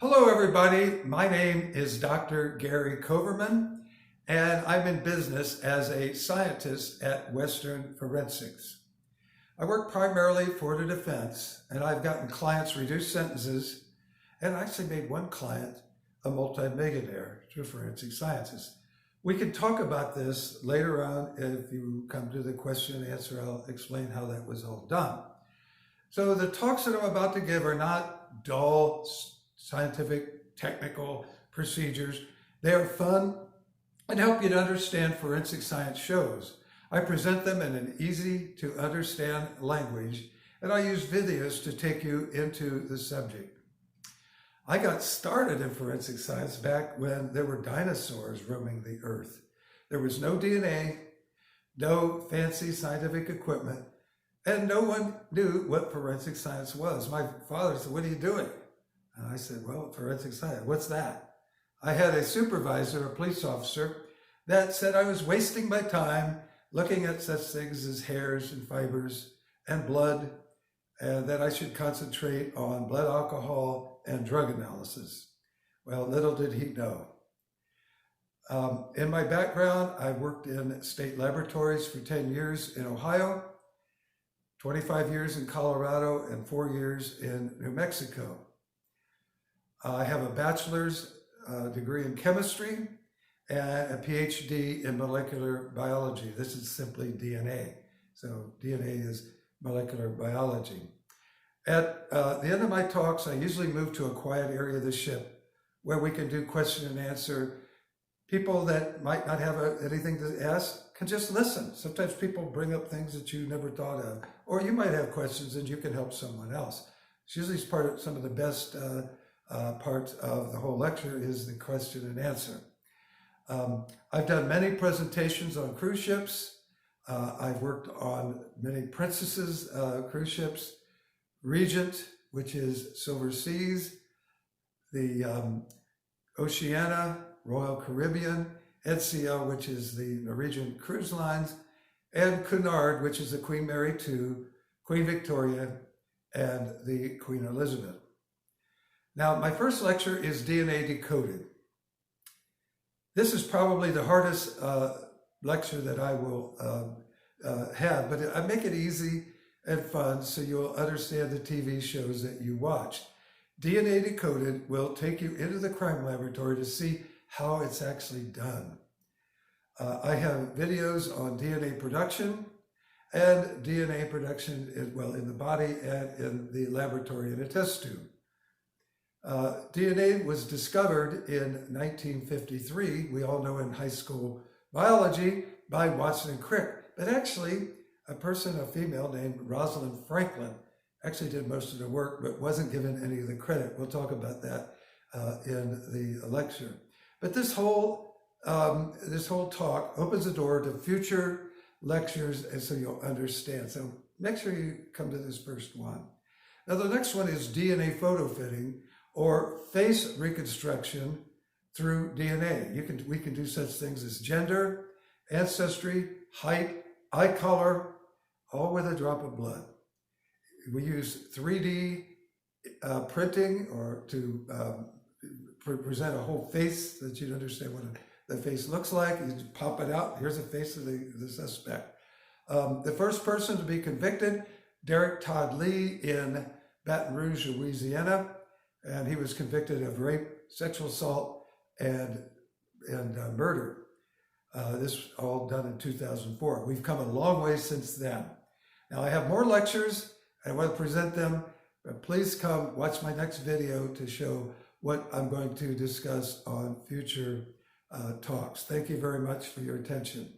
Hello everybody, my name is Dr. Gary Koverman and I'm in business as a scientist at Western Forensics. I work primarily for the defense and I've gotten clients reduced sentences and actually made one client a multimillionaire through forensic sciences. We can talk about this later on. If you come to the question and answer, I'll explain how that was all done. So the talks that I'm about to give are not dull, scientific, technical procedures. They are fun and help you to understand forensic science shows. I present them in an easy to understand language, and I use videos to take you into the subject. I got started in forensic science back when there were dinosaurs roaming the earth. There was no DNA, no fancy scientific equipment, and no one knew what forensic science was. My father said, "What are you doing?" And I said, "Well, forensic science, what's that?" I had a supervisor, a police officer, that said I was wasting my time looking at such things as hairs and fibers and blood, and that I should concentrate on blood alcohol and drug analysis. Well, little did he know. In my background, I worked in state laboratories for 10 years in Ohio, 25 years in Colorado, and 4 years in New Mexico. I have a bachelor's degree in chemistry and a PhD in molecular biology. This is simply DNA. So DNA is molecular biology. At the end of my talks, I usually move to a quiet area of the ship where we can do question and answer. People that might not have anything to ask can just listen. Sometimes people bring up things that you never thought of, or you might have questions and you can help someone else. It's usually part of some of the best parts of the whole lecture is the question and answer. I've done many presentations on cruise ships. I've worked on many princesses cruise ships, Regent, which is Silver Seas, the Oceania, Royal Caribbean, NCL, which is the Norwegian Cruise Lines, and Cunard, which is the Queen Mary II, Queen Victoria, and the Queen Elizabeth. Now, my first lecture is DNA Decoded. This is probably the hardest lecture that I will have, but I make it easy and fun so you'll understand the TV shows that you watch. DNA Decoded will take you into the crime laboratory to see how it's actually done. I have videos on DNA production and DNA production in the body and in the laboratory in a test tube. DNA was discovered in 1953, we all know in high school biology, by Watson and Crick. But actually, a female named Rosalind Franklin, actually did most of the work, but wasn't given any of the credit. We'll talk about that in the lecture. But this whole talk opens the door to future lectures, and so you'll understand. So make sure you come to this first one. Now, the next one is DNA Photfitting, or face reconstruction through DNA. We can do such things as gender, ancestry, height, eye color, all with a drop of blood. We use 3D printing or to present a whole face so that you'd understand what the face looks like. You just pop it out. Here's the face of the suspect. The first person to be convicted, Derek Todd Lee in Baton Rouge, Louisiana, and he was convicted of rape, sexual assault, and murder. This was all done in 2004. We've come a long way since then. Now, I have more lectures. I want to present them, but please come watch my next video to show what I'm going to discuss on future talks. Thank you very much for your attention.